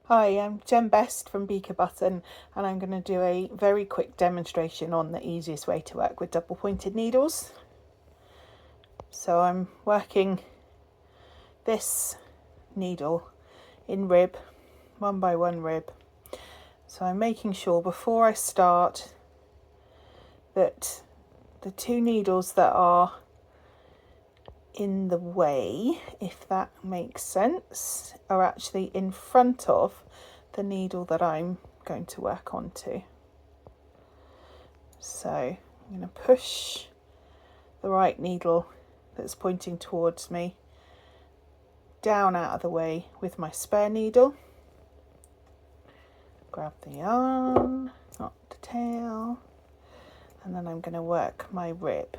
Hi, I'm Jen Best from Beaker Button, and I'm going to do a very quick demonstration on the easiest way to work with double pointed needles. So I'm working this needle in rib, 1 by 1 rib. So I'm making sure before I start that the 2 needles that are in the way, if that makes sense, are actually in front of the needle that I'm going to work onto. So I'm going to push the right needle that's pointing towards me down out of the way with my spare needle. Grab the yarn, not the tail, and then I'm going to work my rib.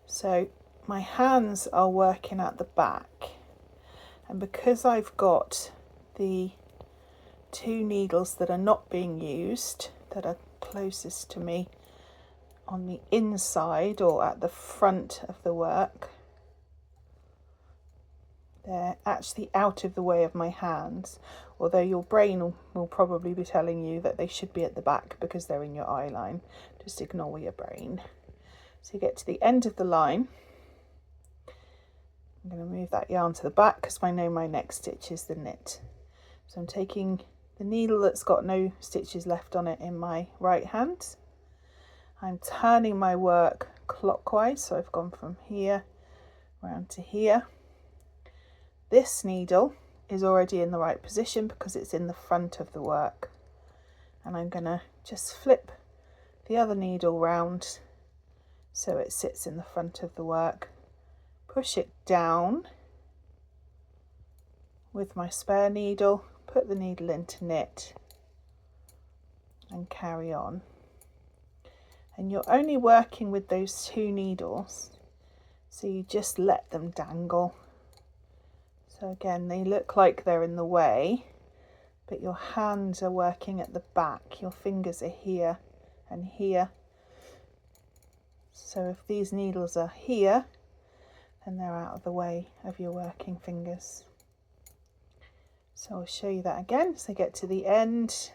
So my hands are working at the back, and because I've got the 2 needles that are not being used, that are closest to me on the inside or at the front of the work, they're actually out of the way of my hands, although your brain will probably be telling you that they should be at the back because they're in your eye line. Just ignore your brain. So you get to the end of the line. I'm going to move that yarn to the back because I know my next stitch is the knit. So I'm taking the needle that's got no stitches left on it in my right hand. I'm turning my work clockwise, so I've gone from here round to here. This needle is already in the right position because it's in the front of the work. And I'm going to just flip the other needle round so it sits in the front of the work. Push it down with my spare needle, put the needle into knit and carry on. And you're only working with those 2 needles, so you just let them dangle. So again, they look like they're in the way, but your hands are working at the back. Your fingers are here and here. So if these needles are here, then they're out of the way of your working fingers. So I'll show you that again. So I get to the end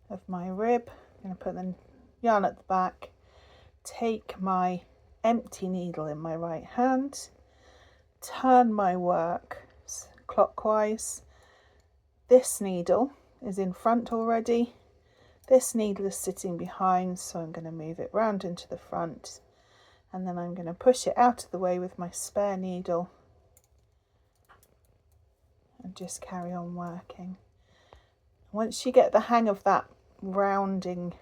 of my rib. I'm going to put the yarn at the back, take my empty needle in my right hand, turn my work clockwise. This needle is in front already. This needle is sitting behind, so I'm going to move it round into the front, and then I'm going to push it out of the way with my spare needle and just carry on working. Once you get the hang of that rounding,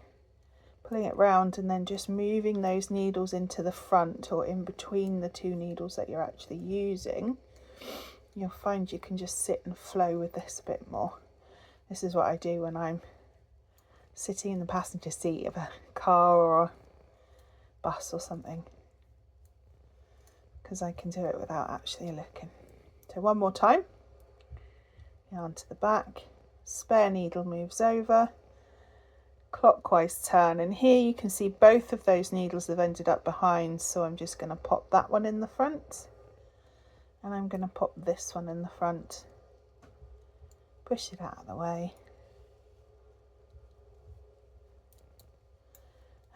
pulling it round and then just moving those needles into the front or in between the 2 needles that you're actually using, you'll find you can just sit and flow with this a bit more. This is what I do when I'm sitting in the passenger seat of a car or a bus or something, because I can do it without actually looking. So one more time, yarn to the back, spare needle moves over, clockwise turn, and here you can see both of those needles have ended up behind, so I'm just going to pop that one in the front and I'm going to pop this one in the front, push it out of the way,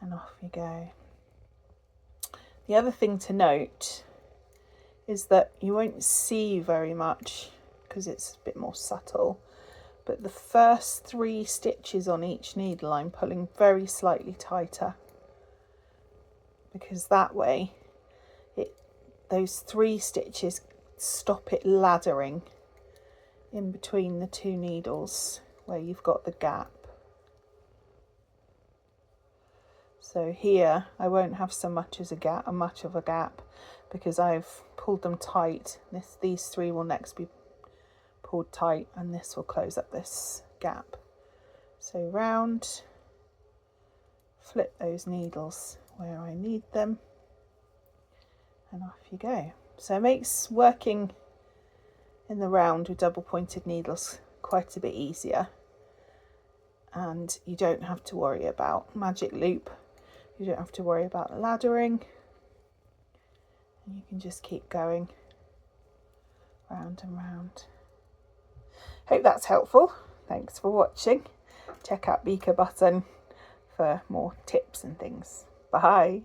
and off you go. The other thing to note is that you won't see very much because it's a bit more subtle, but the first 3 stitches on each needle I'm pulling very slightly tighter, because that way those 3 stitches stop it laddering in between the 2 needles where you've got the gap. So here I won't have so much of a gap because I've pulled them tight. These 3 will next be pulled tight, and this will close up this gap. So round, flip those needles where I need them, and off you go. So it makes working in the round with double pointed needles quite a bit easier, and you don't have to worry about magic loop, you don't have to worry about laddering, and you can just keep going round and round. Hope that's helpful. Thanks for watching. Check out Beaker Button for more tips and things. Bye.